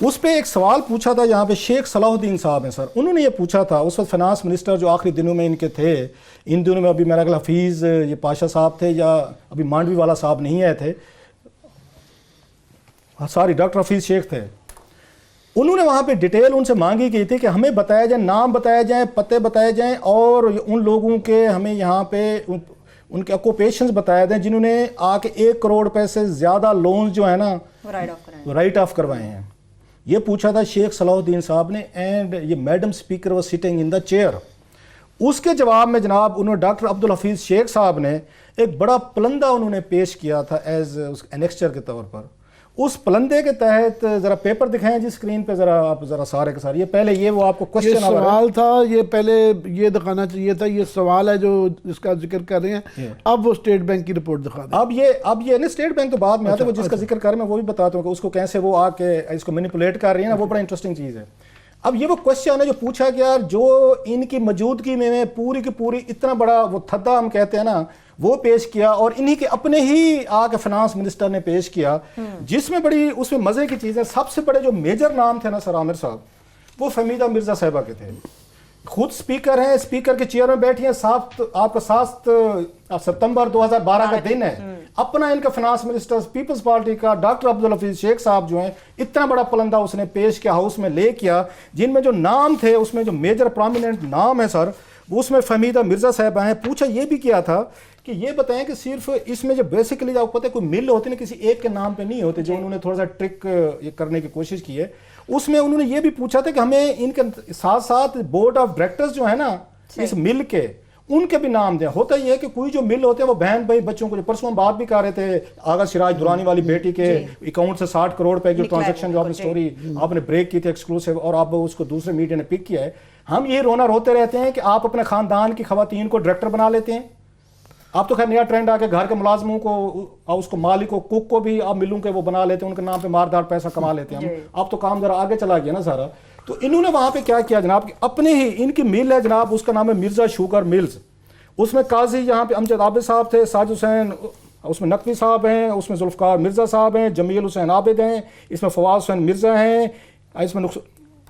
اس پہ ایک سوال پوچھا تھا یہاں پہ شیخ صلاح الدین صاحب ہیں سر، انہوں نے یہ پوچھا تھا، اس وقت فائنانس منسٹر جو آخری دنوں میں ان کے تھے، ان دنوں میں ابھی میرا خیال حفیظ یہ پاشا صاحب تھے یا ابھی مانڈوی والا صاحب نہیں آئے تھے، ساری ڈاکٹر حفیظ شیخ تھے، انہوں نے وہاں پہ ڈیٹیل ان سے مانگی گئی تھی کہ ہمیں بتایا جائے، نام بتایا جائیں، پتے بتائے جائیں، اور ان لوگوں کے ہمیں یہاں پہ ان کے آکوپیشنز بتائے دیں جنہوں نے آ کے 1 کروڑ روپے سے زیادہ لونز جو ہے نا رائٹ آف کروائے ہیں. یہ پوچھا تھا شیخ صلاح الدین صاحب نے، اینڈ یہ madam speaker was sitting in the chair. اس کے جواب میں جناب انہوں نے ڈاکٹر عبدالحفیظ شیخ صاحب نے ایک بڑا پلندہ انہوں نے پیش کیا تھا ایز انیکسچر کے طور پر. اس پلندے کے تحت ذرا پیپر دکھائیں جی اسکرین پہ ذرا آپ، ذرا سارے کے سارے. یہ پہلے یہ وہ آپ کو کوشچن سوال تھا، یہ پہلے یہ دکھانا چاہیے تھا، یہ سوال ہے جو جس کا ذکر کر رہے ہیں. اب وہ اسٹیٹ بینک کی رپورٹ دکھا دیں. اب یہ نہیں، اسٹیٹ بینک تو بعد میں آتا ہے، وہ جس کا ذکر کر میں وہ بھی بتاتا ہوں کہ اس کو کیسے وہ آ کے اس کو مینیپولیٹ کر رہی ہے نا، وہ بڑا انٹرسٹنگ چیز ہے. اب یہ وہ کوشچن ہے جو پوچھا گیا، جو ان کی موجودگی میں پوری کی پوری اتنا بڑا وہ تھدا ہم کہتے ہیں نا، وہ پیش کیا، اور انہی کے اپنے ہی آ کے فائنانس منسٹر نے پیش کیا، جس میں بڑی اس میں مزے کی چیز ہے. سب سے بڑے جو میجر نام تھے نا سر عامر صاحب، وہ فہمیدہ مرزا صاحبہ کے تھے. خود اسپیکر ہیں، اسپیکر کے چیئر میں بیٹھی ہیں. آپ کا 7 ستمبر 2012 کا دن ہے. اپنا ان کا فائنانس منسٹر پیپلز پارٹی کا ڈاکٹر عبدالحفیظ شیخ صاحب جو ہیں، اتنا بڑا پلندہ اس نے پیش کیا، ہاؤس میں لے کیا، جن میں جو نام تھے اس میں جو میجر پرومیننٹ نام ہے سر، اس میں فہمیدہ مرزا صاحبہ ہیں. پوچھا یہ بھی کیا تھا کہ یہ بتائیں کہ صرف اس میں جو بیسیکلی آپ کو پتہ ہے کوئی مل ہوتی نا کسی ایک کے نام پہ نہیں ہوتے، جو انہوں نے تھوڑا سا ٹرک یہ کرنے کی کوشش کی ہے. اس میں انہوں نے یہ بھی پوچھا تھا کہ ہمیں ان کے ساتھ ساتھ بورڈ آف ڈائریکٹرز جو ہیں نا اس مل کے، ان کے بھی نام دیں. ہوتا یہ ہے کہ کوئی جو مل ہوتے ہیں وہ بہن بھائی بچوں کو، جو پرسوں ہم بات بھی کر رہے تھے آغا سراج درانی والی بیٹی کے اکاؤنٹ سے 60 کروڑ روپے جو ٹرانزیکشن جو آپ نے سٹوری آپ نے بریک کی تھی ایکسکلوسیو، اور آپ اس کو دوسرے میڈیا نے پک کیا ہے. ہم یہ رونا روتے رہتے ہیں کہ آپ اپنے خاندان کی خواتین کو ڈائریکٹر بنا لیتے ہیں. آپ تو خیر نیا ٹرینڈ آ کے گھر کے ملازموں کو، اس کو مالک کو، کوک کو بھی آپ ملوں کے وہ بنا لیتے ہیں، ان کے نام پہ ماردار پیسہ کما لیتے ہیں. اب تو کام ذرا آگے چلا گیا نا سارا. تو انہوں نے وہاں پہ کیا کیا جناب، اپنے ہی ان کی مل ہے جناب، اس کا نام ہے مرزا شوگر ملز. اس میں قاضی یہاں پہ امجد عابد صاحب تھے، ساجد حسین اس میں نقوی صاحب ہیں، اس میں ذوالفقار مرزا صاحب ہیں، جمیل حسین عابد ہیں، اس میں فواز حسین مرزا ہیں، اس میں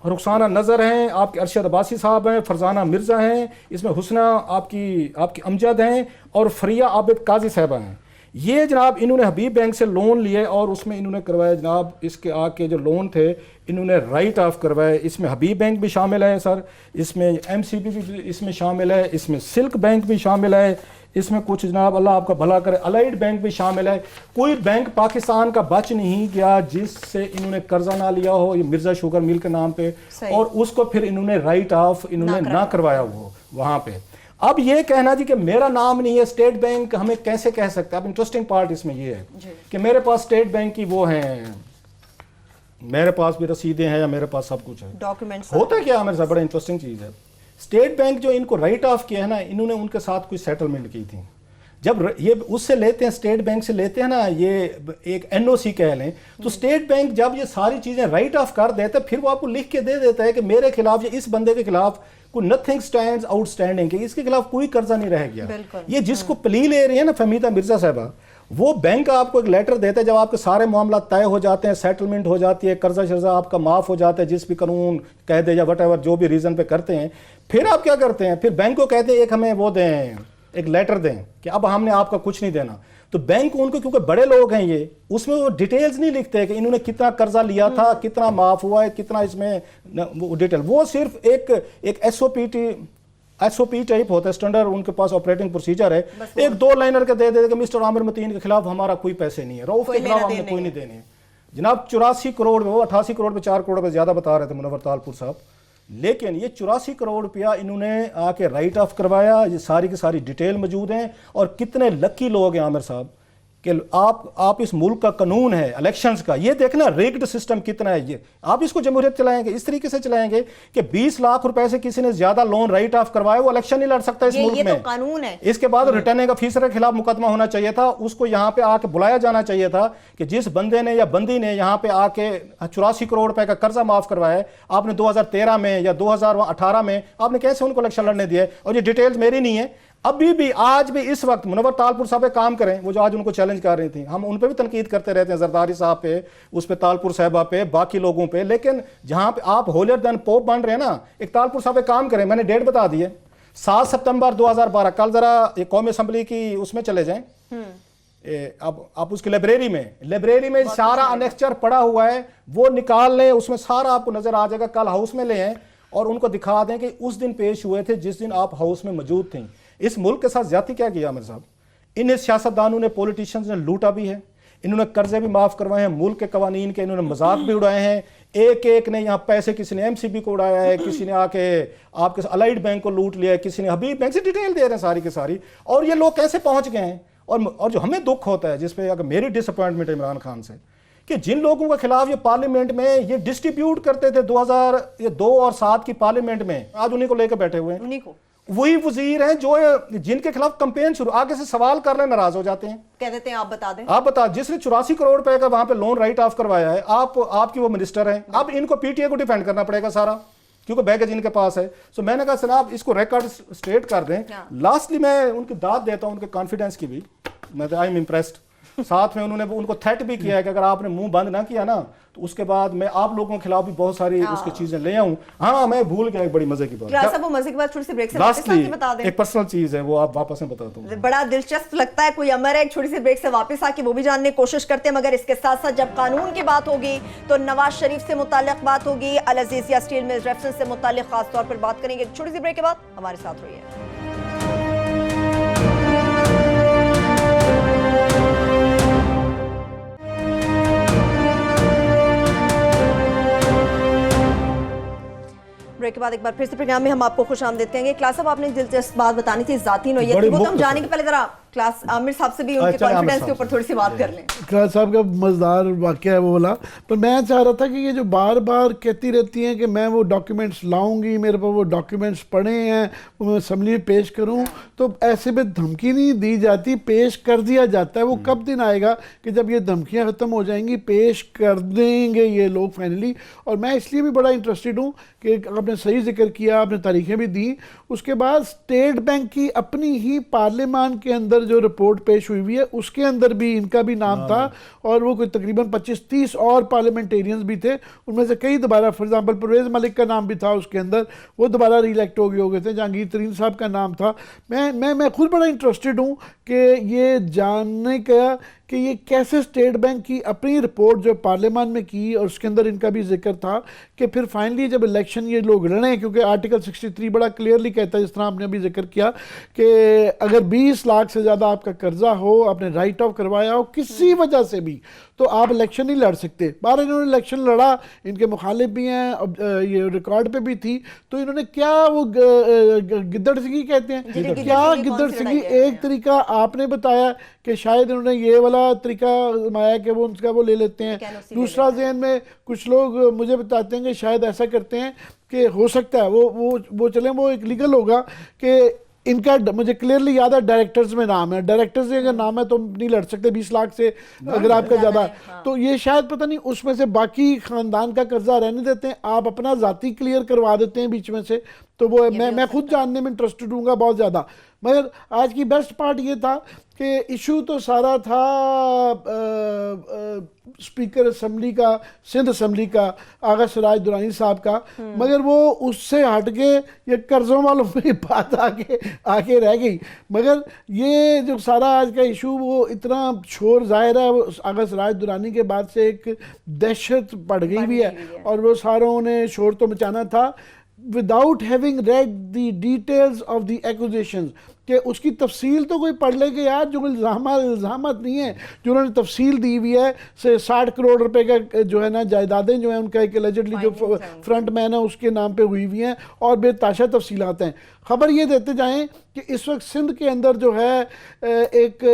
رخسانہ نظر ہیں، آپ کے ارشد عباسی صاحب ہیں، فرزانہ مرزا ہیں، اس میں حسنہ آپ کی امجد ہیں، اور فریہ عابد قاضی صاحبہ ہیں. یہ جناب انہوں نے حبیب بینک سے لون لیے، اور اس میں انہوں نے کروائے جناب، اس کے آ کے جو لون تھے انہوں نے رائٹ آف کروائے. اس میں حبیب بینک بھی شامل ہے سر، اس میں ایم سی بی بھی اس میں شامل ہے، اس میں سلک بینک بھی شامل ہے، اس میں کچھ جناب اللہ آپ کا بھلا کرے الائیڈ بینک بھی شامل ہے. کوئی بینک پاکستان کا بچ نہیں گیا جس سے انہوں نے قرضہ نہ لیا ہو یہ مرزا شوگر مل کے نام پہ، اور اس کو پھر انہوں نے رائٹ آف انہوں نے نہ کروایا وہ وہاں پہ. اب یہ کہنا جی کہ میرا نام نہیں ہے اسٹیٹ بینک، ہمیں کیسے کہہ سکتے ہیں؟ اب انٹرسٹنگ پارٹ اس میں یہ ہے کہ میرے پاس اسٹیٹ بینک کی وہ ہیں، میرے پاس بھی رسیدیں ہیں یا میرے پاس سب کچھ ہے. ہوتا کیا میرے ساتھ بڑا انٹرسٹنگ چیز ہے، اسٹیٹ بینک جو ان کو رائٹ آف کیا ہے نا، انہوں نے ان کے ساتھ کوئی سیٹلمنٹ کی تھی. جب یہ اس سے لیتے ہیں اسٹیٹ بینک سے لیتے ہیں نا، یہ ایک این او سی کہہ لیں، تو اسٹیٹ بینک جب یہ ساری چیزیں رائٹ آف کر دیتا ہے پھر وہ آپ کو لکھ کے دے دیتا ہے کہ میرے خلاف یا اس بندے کے خلاف کوئی نتھنگ سٹینڈز آؤٹ اسٹینڈنگ، کہ اس کے خلاف کوئی قرضہ نہیں رہ گیا. یہ جس کو پلی لے رہی ہے نا فہمیدہ مرزا صاحبہ، وہ بینک آپ کو ایک لیٹر دیتا ہے جب آپ کے سارے معاملات طے ہو جاتے ہیں، سیٹلمنٹ ہو جاتی ہے، قرضہ شرضہ آپ کا معاف ہو جاتا ہے، جس بھی قانون کہہ دے یا وٹ ایور جو بھی ریزن پہ کرتے ہیں، پھر آپ کیا کرتے ہیں؟ پھر بینک کو کہتے ہیں ایک ہمیں وہ دیں، ایک لیٹر دیں کہ اب ہم نے آپ کا کچھ نہیں دینا. تو بینک ان کو کیونکہ بڑے لوگ ہیں یہ، اس میں وہ ڈیٹیلز نہیں لکھتے کہ انہوں نے کتنا قرضہ لیا تھا، کتنا معاف ہوا ہے، کتنا اس میں ڈیٹیل. وہ صرف ایک ایس او پی ٹائپ ہوتا ہے، اسٹینڈرڈ ان کے پاس آپریٹنگ پروسیجر ہے، ایک 2 لائنر کے دے دیتے کہ مسٹر عامر متین کے خلاف ہمارا کوئی پیسے نہیں ہے، رؤف کے خلاف ہم نے کوئی نہیں دینے. جناب 84 کروڑ میں، وہ 88 کروڑ پہ 4 کروڑ پہ زیادہ بتا رہے تھے منور تالپور صاحب، لیکن یہ 84 کروڑ روپیہ انہوں نے آ کے رائٹ آف کروایا. یہ ساری کی ساری ڈیٹیل موجود ہیں. اور کتنے لکی لوگ ہیں عامر صاحب کہ آپ اس ملک کا قانون ہے الیکشنز کا، یہ دیکھنا ریگڈ سسٹم کتنا ہے. یہ آپ اس کو جمہوریت چلائیں گے، اس طریقے سے چلائیں گے کہ 20 لاکھ روپے سے کسی نے زیادہ لون رائٹ آف کروایا وہ الیکشن نہیں لڑ سکتا اس ملک میں. یہ تو قانون ہے. اس کے بعد ریٹرننگ آفیسر کے خلاف مقدمہ ہونا چاہیے تھا، اس کو یہاں پہ آ کے بلایا جانا چاہیے تھا کہ جس بندے نے یا بندی نے یہاں پہ آ کے 84 کروڑ روپے کا قرضہ معاف کروایا ہے، آپ نے 2013 میں یا 2018 میں آپ نے کیسے ان کو الیکشن لڑنے دیا ہے؟ اور یہ ڈیٹیلز میری نہیں ہے. ابھی بھی آج بھی اس وقت منور تالپور صاحب کام کریں، وہ جو آج ان کو چیلنج کر رہی تھیں، ہم ان پہ بھی تنقید کرتے رہتے ہیں، زرداری صاحب پہ، اس پہ تالپور صاحبہ پہ، باقی لوگوں پہ، لیکن جہاں پہ آپ ہولیر دین پوپ بن رہے ہیں نا، ایک تالپور صاحب کام کریں. میں نے ڈیٹ بتا دی ہے 7 ستمبر 2012. کل ذرا قومی اسمبلی کی اس میں چلے جائیں، اب آپ اس کی لائبریری میں سارا انیکسچر پڑا ہوا ہے، وہ نکال لیں، اس میں سارا آپ کو نظر آ جائے گا. کل ہاؤس میں لے آئیں اور ان کو دکھا دیں کہ اس دن پیش ہوئے تھے جس دن آپ ہاؤس میں موجود تھیں. اس ملک کے ساتھ زیادتی کیا کیا عامر صاحب؟ انہیں سیاستدانوں نے، پولیٹیشنز نے لوٹا بھی ہے، انہوں نے قرضے بھی معاف کروائے ہیں، ملک کے قوانین کے انہوں نے مذاق بھی اڑائے ہیں. ایک نے یہاں پیسے، کسی نے MCB کو اڑایا ہے، کسی نے آ کے آپ کے الائڈ بینک کو لوٹ لیا ہے، کسی نے حبیب بینک سے ڈیٹیل دے رہے ہیں ساری کی ساری. اور یہ لوگ کیسے پہنچ گئے ہیں؟ اور جو ہمیں دکھ ہوتا ہے، جس پہ اگر میری ڈس اپوائنٹمنٹ ہے عمران خان سے، کہ جن لوگوں کے خلاف یہ پارلیمنٹ میں یہ ڈسٹریبیوٹ کرتے تھے 2002 اور 7 کی پارلیمنٹ میں، آج انہیں کو لے کے بیٹھے ہوئے ہیں. انہیں کو وہی وزیر ہیں جو جن کے خلاف کمپین شروع، آگے سے سوال کر لیں ناراض ہو جاتے ہیں، کہہ دیتے ہیں آپ بتا دیں. آپ بتا، جس نے 84 کروڑ روپے کا وہاں پہ لون رائٹ آف کروایا ہے، آپ کی وہ منسٹر ہیں، اب ان کو PTA کو ڈیفینڈ کرنا پڑے گا سارا، کیونکہ بیگیج ان کے پاس ہے. سو میں نے کہا جناب اس کو ریکارڈ اسٹریٹ کر دیں. لاسٹلی میں ان کی داد دیتا ہوں ان کے کانفیڈنس کی بھی، میں آئی ایم امپریسڈ. ساتھ میں انہوں نے ان کو تھریٹ بھی کیا ہے کہ اگر آپ نے منہ بند نہ کیا نا تو اس کے بعد میں آپ لوگوں کے خلاف بھی بہت ساری اس کی چیزیں لے آؤں. ہاں میں بھول گیا ایک بڑی مزے کی بات، صاحب وہ مزے کی بات چھوٹی سی بریک سے واپس آ کے بتا دیں. ایک پرسنل چیز ہے وہ آپ واپس میں بتاتا ہوں. بڑا دلچسپ لگتا ہے، کوئی امر ہے، ایک چھوٹی سی بریک سے واپس آ کے وہ بھی جاننے کی کوشش کرتے ہیں. مگر اس کے ساتھ ساتھ جب قانون کی بات ہوگی تو نواز شریف سے متعلق بات ہوگی، العزیزیہ اسٹیل ملز ریفرنس سے متعلق خاص طور پر بات کریں گے. چھوٹی سی بریک کے بعد ہمارے ساتھ رہیے. بریک کے بعد ایک بار پھر سے پروگرام میں ہم آپ کو خوش آمدید کہیں گے. کلاس صاحب آپ نے دلچسپ بات بتانی تھی ذاتی نوعیت کی، وہ تو ہم جانے کے پہلے ذرا کلاس عامر صاحب سے بھی ان کے کانفیڈنس کے اوپر تھوڑی سی بات کر لیں. کلاس صاحب کا مزدار واقعہ ہے وہ والا، پر میں چاہ رہا تھا کہ یہ جو بار بار کہتی رہتی ہیں کہ میں وہ ڈاکیومنٹس لاؤں گی، میرے پاس وہ ڈاکیومنٹس پڑے ہیں، وہ میں اسمبلی میں پیش کروں، تو ایسے میں دھمکی نہیں دی جاتی، پیش کر دیا جاتا ہے. وہ کب دن آئے گا کہ جب یہ دھمکیاں ختم ہو جائیں گی، پیش کر دیں گے یہ لوگ فائنلی. اور میں اس لیے بھی بڑا انٹرسٹڈ ہوں کہ آپ نے صحیح ذکر کیا، آپ نے تاریخیں بھی دی. اس کے بعد اسٹیٹ بینک کی اپنی ہی پارلیمان کے اندر جو رپورٹ پیش ہوئی ہے اس کے اندر بھی ان کا بھی نام تھا، اور وہ کوئی تقریباً 25-30 اور پارلیمنٹیرینز بھی تھے، ان میں سے کئی دوبارہ، فار ایگزامپل پرویز ملک کا نام بھی تھا اس کے اندر، وہ دوبارہ ری الیکٹ ہو گئے تھے. جہانگیر ترین صاحب کا نام تھا. میں خود بڑا انٹرسٹڈ ہوں کہ یہ جاننے کا کہ یہ کیسے اسٹیٹ بینک کی اپنی رپورٹ جو پارلیمان میں کی، اور اس کے اندر ان کا بھی ذکر تھا کہ پھر فائنلی جب الیکشن یہ لوگ لڑیں، کیونکہ آرٹیکل 63 بڑا کلیئرلی کہتا ہے، جس طرح آپ نے ابھی ذکر کیا، کہ اگر 20 لاکھ سے زیادہ آپ کا قرضہ ہو، آپ نے رائٹ آف کروایا ہو کسی وجہ سے بھی، تو آپ الیکشن نہیں لڑ سکتے. بارہ انہوں نے الیکشن لڑا، ان کے مخالف بھی ہیں، یہ ریکارڈ پہ بھی تھی، تو انہوں نے کیا وہ گدڑ سنگی کہتے ہیں، کیا گدڑ سنگی ایک طریقہ آپ نے بتایا کہ شاید انہوں نے یہ والا طریقہ مایا کہ وہ ان کا وہ لے لیتے ہیں. دوسرا ذہن میں کچھ لوگ مجھے بتاتے ہیں کہ شاید ایسا کرتے ہیں کہ ہو سکتا ہے وہ چلیں وہ ایک لیگل ہوگا کہ ان کا، مجھے کلیئرلی یاد ہے ڈائریکٹرز میں نام ہے، ڈائریکٹرز اگر نام ہے تو نہیں لڑ سکتے 20 لاکھ سے اگر آپ کا زیادہ ہے تو یہ شاید پتہ نہیں اس میں سے باقی خاندان کا قرضہ رہنے دیتے ہیں، آپ اپنا ذاتی کلیئر کروا دیتے ہیں بیچ میں سے. تو وہ میں خود جاننے میں انٹرسٹڈ ہوں گا بہت زیادہ. مگر آج کی بیسٹ پارٹ یہ تھا کہ ایشو تو سارا تھا اسپیکر اسمبلی کا، سندھ اسمبلی کا، آغا سراج درانی صاحب کا، مگر وہ اس سے ہٹ کے یہ قرضوں والوں میں بات آگے رہ گئی. مگر یہ جو سارا آج کا ایشو وہ اتنا شور ظاہر ہے، وہ آغا سراج درانی کے بعد سے ایک دہشت پڑ گئی بھی ہے، اور وہ ساروں نے شور تو مچانا تھا without having read the details of the accusations، کہ اس کی تفصیل تو کوئی پڑھ لے گا یار، جو الزامات نہیں ہیں جو انہوں نے تفصیل دی ہوئی ہے. 60 کروڑ روپے کا جو ہے نا جائیدادیں جو ہیں ان کا ایک اللیجڈلی جو فرنٹ مین ہے اس کے نام پہ ہوئی ہوئی ہیں، اور بے تاشا تفصیلات ہیں. خبر یہ دیتے جائیں کہ اس وقت سندھ کے اندر جو ہے ایک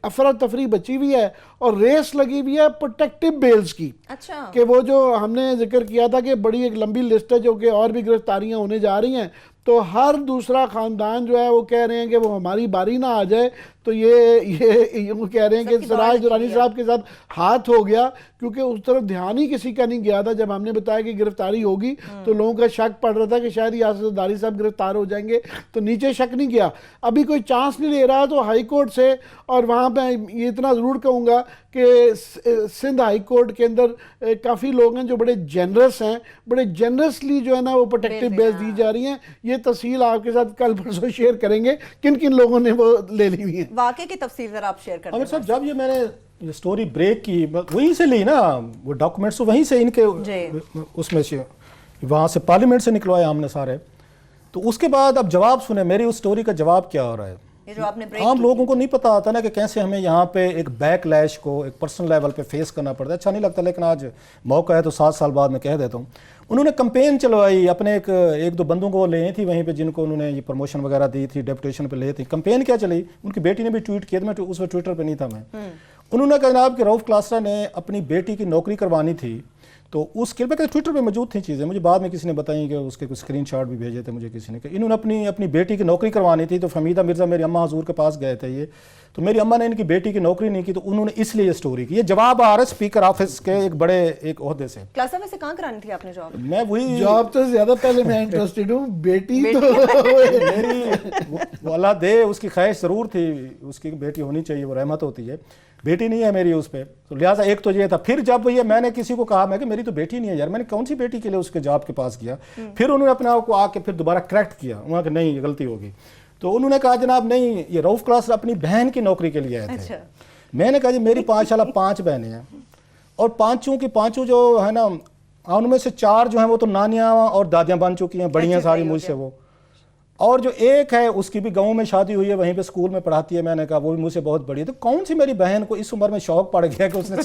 افراتفری بچی ہوئی ہے اور ریس لگی ہوئی ہے پروٹیکٹیو بیلز کی. اچھا، کہ وہ جو ہم نے ذکر کیا تھا کہ بڑی ایک لمبی لسٹ ہے جو کہ اور بھی گرفتاریاں ہونے جا رہی ہیں، تو ہر دوسرا خاندان جو ہے وہ کہہ رہے ہیں کہ وہ ہماری باری نہ آ جائے تو یہ وہ کہہ رہے ہیں کہ سراج درانی صاحب کے ساتھ ہاتھ ہو گیا، کیونکہ اس طرف دھیان ہی کسی کا نہیں گیا تھا. جب ہم نے بتایا کہ گرفتاری ہوگی تو لوگوں کا شک پڑ رہا تھا کہ شاید یاسر داری صاحب گرفتار ہو جائیں گے، تو نیچے شک نہیں گیا. ابھی کوئی چانس نہیں لے رہا تو ہائی کورٹ سے، اور وہاں پہ یہ اتنا ضرور کہوں گا کہ سندھ ہائی کورٹ کے اندر کافی لوگ ہیں جو بڑے جنرس ہیں، بڑے جنرسلی جو ہے نا وہ پروٹیکٹیو بیس دی جا رہی ہیں. یہ تفصیل آپ کے ساتھ کل پرسوں شیئر کریں گے کن کن لوگوں نے وہ لے لی ہوئی ہیں. واقعے کی تفصیل ذرا آپ شیئر کر دیں. عامر صاحب جب یہ میں نے یہ سٹوری بریک کی وہیں سے لی نا، وہ ڈاکومنٹس وہیں سے ان کے اس میں سے وہاں سے پارلیمنٹ سے نکلوائے ہم نے سارے. تو اس کے بعد اب جواب سنیں میری اس سٹوری کا جواب کیا ہو رہا ہے. عام لوگوں کو نہیں پتا آتا نا کہ کیسے ہمیں یہاں پہ ایک بیک لیش کو ایک پرسنل لیول پہ فیس کرنا پڑتا ہے. اچھا نہیں لگتا، لیکن آج موقع ہے تو 7 سال بعد میں کہہ دیتا ہوں. انہوں نے کمپین چلوائی، اپنے ایک دو بندوں کو وہ لے تھی وہیں پہ جن کو انہوں نے یہ پروموشن وغیرہ دی تھی، ڈیپوٹیشن پہ لے تھی. کمپین کیا چلی، ان کی بیٹی نے بھی ٹویٹ کیا تھا، میں اس وقت ٹویٹر پہ نہیں تھا میں. انہوں نے کہا جناب کہ رؤف کلاسرا نے اپنی بیٹی کی نوکری کروانی تھی، تو اس کے لیے ٹویٹر پہ موجود تھیں چیزیں، مجھے بعد میں کسی نے بتائیں کہ اس کے کچھ اسکرین شاٹ بھی بھیجے تھے مجھے کسی نے، کہ انہوں نے اپنی بیٹی کی نوکری کروانی تھی. تو فہمیدہ مرزا میری اماں حضور کے پاس گئے تھے یہ، تو میری اماں نے ان کی بیٹی کی نوکری نہیں کی، تو انہوں نے اس لیے یہ سٹوری کی. یہ جواب آ رہا ہے اسپیکر آفس کے ایک بڑے ایک عہدے سے. کلاسا میں سے کہاں کرانی تھی آپ نے جاب؟ میں وہی جاب تو زیادہ پہلے میں انٹرسٹڈ ہوں، بیٹی تو میری وہ اللہ دے اس کی خواہش ضرور تھی، اس کی بیٹی ہونی چاہیے، وہ رحمت ہوتی ہے. بیٹی نہیں ہے میری اس پہ، تو لہٰذا ایک تو یہ تھا. پھر جب یہ میں نے کسی کو کہا میں کہ میری تو بیٹی نہیں ہے یار، میں نے کون سی بیٹی کے لیے اس کے جاب کے پاس کیا. پھر انہوں نے اپنے آپ کو آ کے پھر دوبارہ کریکٹ کیا، وہاں کہ نہیں یہ غلطی ہوگی. تو انہوں نے کہا جناب نہیں، یہ رؤف کلاسرا اپنی بہن کی نوکری کے لیے آئے تھے. میں نے کہا جی میری 5 بہنیں ہیں، اور پانچوں جو ہے نا ان میں سے 4 جو ہیں وہ تو نانیاں اور دادیاں بن چکی ہیں، بڑی ہیں ساری مجھ سے وہ، اور جو ایک ہے اس کی بھی گاؤں میں شادی ہوئی ہے، وہیں پہ اسکول میں پڑھاتی ہے. میں نے کہا وہ بھی مجھ سے بہت بڑی ہے. تو کون سی میری بہن کو اس عمر میں شوق پڑ گیا کہ اس نے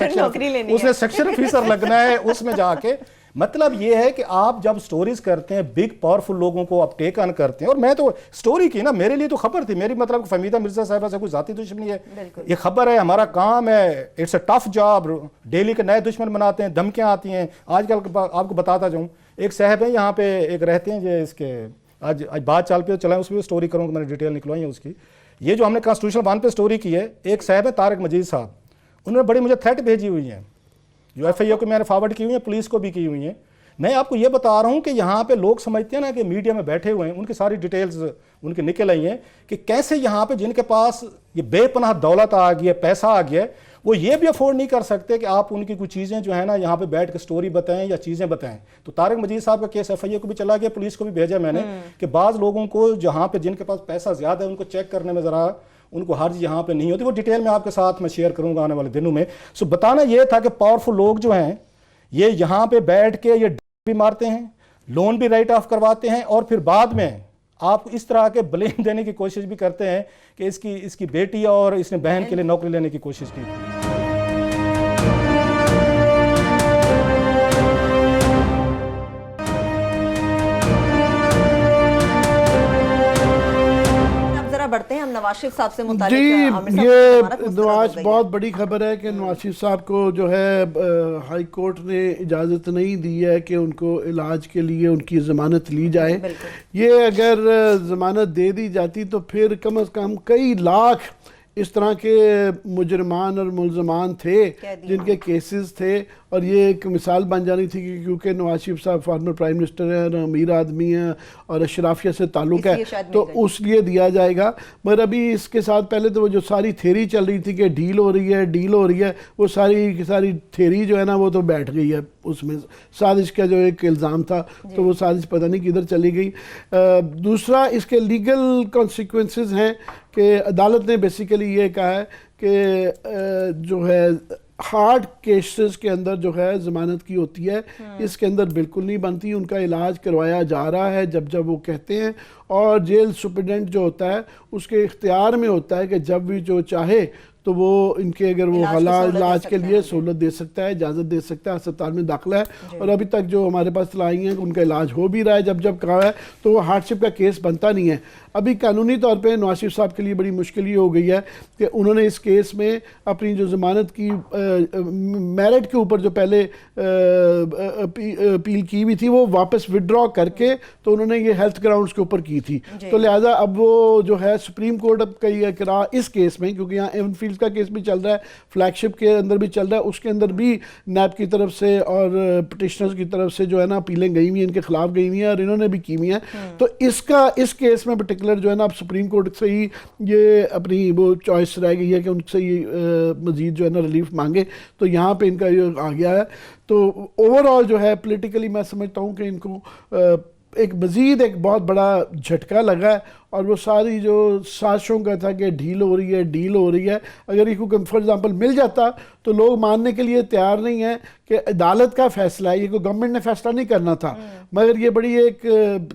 سیکشن آفیسر لگنا ہے اس میں جا کے. مطلب یہ ہے کہ آپ جب سٹوریز کرتے ہیں بگ پاورفل لوگوں کو آپ ٹیک آن کرتے ہیں. اور میں تو سٹوری کی نا، میرے لیے تو خبر تھی، میری مطلب فہمیدہ مرزا صاحبہ سے کوئی ذاتی دشمنی ہے، یہ خبر ہے، ہمارا کام ہے، it's a tough job. Daily کے نئے دشمن بناتے ہیں، دھمکیاں آتی ہیں. آج کل آپ کو بتاتا جاؤں، ایک صاحب ہیں یہاں پہ ایک رہتے ہیں جو اس کے آج بات چال پہ چلائیں، اس پہ سٹوری کروں گا، میں نے ڈیٹیل نکلوائی ہے اس کی. یہ جو ہم نے کانسٹیٹیوشن 1 پہ سٹوری کی ہے، ایک صاحب ہے طارق مجید صاحب، انہوں نے بڑی مجھے تھریٹ بھیجی ہوئی ہیں جو ایف آئی او کو میں نے فارورڈ کی ہوئی ہیں، پولیس کو بھی کی ہوئی ہیں. میں آپ کو یہ بتا رہا ہوں کہ یہاں پہ لوگ سمجھتے ہیں نا کہ میڈیا میں بیٹھے ہوئے ہیں، ان کی ساری ڈیٹیلز ان کی نکل آئی ہیں کہ کیسے یہاں پہ جن کے پاس یہ بے پناہ دولت آ گئی ہے، پیسہ آ گیا ہے، وہ یہ بھی افورڈ نہیں کر سکتے کہ آپ ان کی کچھ چیزیں جو ہے نا یہاں پہ بیٹھ کے سٹوری بتائیں یا چیزیں بتائیں. تو طارق مجید صاحب کا کیس ایف آئی اے کو بھی چلا گیا، پولیس کو بھی بھیجا میں نے کہ بعض لوگوں کو جہاں پہ جن کے پاس پیسہ زیادہ ہے ان کو چیک کرنے میں ذرا ان کو حرج یہاں پہ نہیں ہوتی. وہ ڈیٹیل میں آپ کے ساتھ میں شیئر کروں گا آنے والے دنوں میں. سو بتانا یہ تھا کہ پاورفل لوگ جو ہیں یہ یہاں پہ بیٹھ کے یہ بھی مارتے ہیں، لون بھی رائٹ آف کرواتے ہیں، اور پھر بعد میں آپ اس طرح کے بلیم دینے کی کوشش بھی کرتے ہیں کہ اس کی بیٹی اور اس نے بہن کے لیے نوکری لینے کی کوشش کی. بڑھتے ہیں ہم نواز شریف صاحب سے متعلق. جی یہ نواز بہت بڑی خبر ہے کہ نواز شریف صاحب کو جو ہے ہائی کورٹ نے اجازت نہیں دی ہے کہ ان کو علاج کے لیے ان کی ضمانت لی جائے. یہ اگر ضمانت دے دی جاتی تو پھر کم از کم کئی لاکھ اس طرح کے مجرمان اور ملزمان تھے جن کے کیسز تھے، اور یہ ایک مثال بن جانی تھی کہ کیونکہ نواز شریف صاحب فارمر پرائم منسٹر ہیں اور امیر آدمی ہیں اور اشرافیہ سے تعلق ہے تو اس لیے دیا جائے گا. مگر ابھی اس کے ساتھ پہلے تو وہ جو ساری تھیری چل رہی تھی کہ ڈیل ہو رہی ہے وہ ساری تھیری جو ہے نا وہ تو بیٹھ گئی ہے. اس میں سازش کا جو ایک الزام تھا تو وہ سازش پتہ نہیں کدھر چلی گئی. دوسرا اس کے لیگل کانسیکوینسز ہیں کہ عدالت نے بیسیکلی یہ کہا ہے کہ جو ہے ہارڈ کیسز کے اندر جو ہے ضمانت کی ہوتی ہے، اس کے اندر بالکل نہیں بنتی. ان کا علاج کروایا جا رہا ہے جب وہ کہتے ہیں، اور جیل سپرڈنٹ جو ہوتا ہے اس کے اختیار میں ہوتا ہے کہ جب بھی جو چاہے تو وہ ان کے اگر وہ علاج کے لیے سہولت دے سکتا ہے, اجازت دے سکتا ہے, اسپتال میں داخلہ ہے. اور ابھی تک جو ہمارے پاس لائی ہیں ان کا علاج ہو بھی رہا ہے جب کہا ہے, تو وہ ہارڈ شپ کا کیس بنتا نہیں ہے. ابھی قانونی طور پہ نواز شریف صاحب کے لیے بڑی مشکل یہ ہو گئی ہے کہ انہوں نے اس کیس میں اپنی جو ضمانت کی میرٹ کے اوپر جو پہلے اپیل کی ہوئی تھی وہ واپس وڈرا کر کے تو انہوں نے یہ ہیلتھ گراؤنڈز کے اوپر کی تھی. تو لہٰذا اب وہ جو ہے سپریم کورٹ اب کا یہ کرا اس کیس میں, کیونکہ یہاں ایون فیلڈ کا کیس بھی چل رہا ہے, فلیگ شپ کے اندر بھی چل رہا ہے, اس کے اندر بھی نیب کی طرف سے اور پٹیشنرز کی طرف سے جو ہے نا اپیلیں گئی ہوئی ہیں, ان کے خلاف گئی ہوئی ہیں اور انہوں نے بھی کی ہوئی ہیں. تو اس کیس میں پرٹیکولر جو ہے نا اب سپریم کورٹ سے ہی یہ اپنی وہ چوائس رہ گئی ہے کہ ان سے یہ مزید جو ہے نا ریلیف مانگے. تو یہاں پہ ان کا یہ آ گیا ہے. تو اوور آل جو ہے پولیٹیکلی میں سمجھتا ہوں کہ ان کو ایک مزید بہت بڑا جھٹکا لگا ہے, اور وہ ساری جو سازشوں کا تھا کہ ڈھیل ہو رہی ہے, اگر یہ کوئی فار ایگزامپل مل جاتا تو لوگ ماننے کے لیے تیار نہیں ہیں کہ عدالت کا فیصلہ ہے, یہ کوئی گورنمنٹ نے فیصلہ نہیں کرنا تھا. مگر یہ بڑی ایک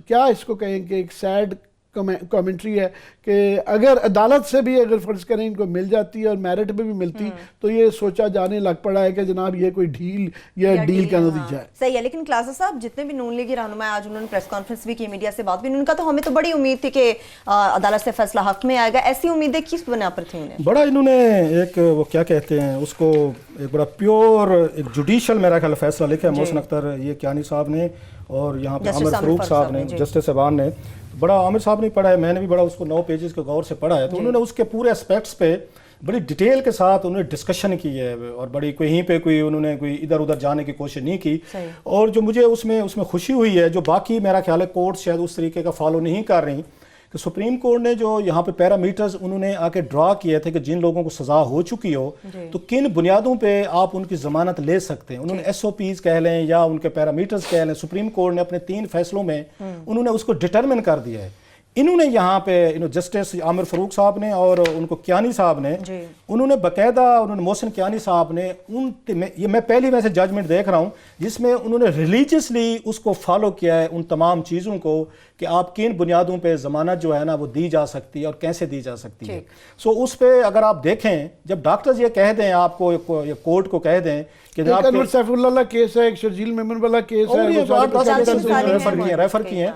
کیا اس کو کہیں کہ ایک سیڈ کامنٹری ہے کہ اگر عدالت سے بھی اگر فرض کریں ان کو مل جاتی اور میرٹ میں بھی ملتی تو یہ سوچا جانے لگ پڑا ہے کہ جناب یہ کوئی ڈھیل یا ڈیل کا نتیجہ ہے. صحیح ہے. لیکن کلاسز صاحب جتنے بھی نون لیگی رہنما آج انہوں نے پریس کانفرنس بھی کی, میڈیا سے بات بھی, ان کا تو ہمیں تو بڑی امید تھی کہ عدالت سے فیصلہ حق میں آئے گا. ایسی امیدیں کس بنا پر تھیں انہیں؟ بڑا انہوں نے ایک وہ کیا کہتے ہیں اس کو ایک بڑا پیور ایک جوڈیشل میرا خیال فیصلہ لکھا ہے محسن اختر یہ کیانی صاحب نے اور یہاں پہ عامر فاروق صاحب نے, جسٹس صاحبان نے. بڑا عامر صاحب نے پڑھا ہے, میں نے بھی بڑا اس کو 9 پیجز کے غور سے پڑھا ہے. تو انہوں نے اس کے پورے اسپیکٹس پہ بڑی ڈیٹیل کے ساتھ انہوں نے ڈسکشن کی ہے اور بڑی کہیں پہ کوئی انہوں نے کوئی ادھر ادھر جانے کی کوشش نہیں کی. اور جو مجھے اس میں خوشی ہوئی ہے, جو باقی میرا خیال ہے کورٹ شاید اس طریقے کا فالو نہیں کر رہی, کہ سپریم کورٹ نے جو یہاں پہ پیرامیٹرز انہوں نے آ کے ڈرا کیے تھے کہ جن لوگوں کو سزا ہو چکی ہو تو کن بنیادوں پہ آپ ان کی ضمانت لے سکتے ہیں. انہوں نے ایس او پیز کہہ لیں یا ان کے پیرامیٹرز کہہ لیں, سپریم کورٹ نے اپنے 3 فیصلوں میں انہوں نے اس کو ڈٹرمن کر دیا ہے. انہوں نے یہاں پہ جسٹس عامر فاروق صاحب نے اور ان کو کیانی صاحب نے انہوں نے باقاعدہ محسن کیانی صاحب نے یہ میں پہلی ویسے ججمنٹ دیکھ رہا ہوں جس میں انہوں نے ریلیجیسلی اس کو فالو کیا ہے ان تمام چیزوں کو کہ آپ کن بنیادوں پہ ضمانت جو ہے نا وہ دی جا سکتی ہے اور کیسے دی جا سکتی ہے. سو اس پہ اگر آپ دیکھیں جب ڈاکٹرز یہ کہہ دیں آپ کو یا کورٹ کو کہہ دیں کہ جناب سیف اللہ کیس ہے, ایک شرجیل میمن والا کیس ہے, ریفر کیے ہیں.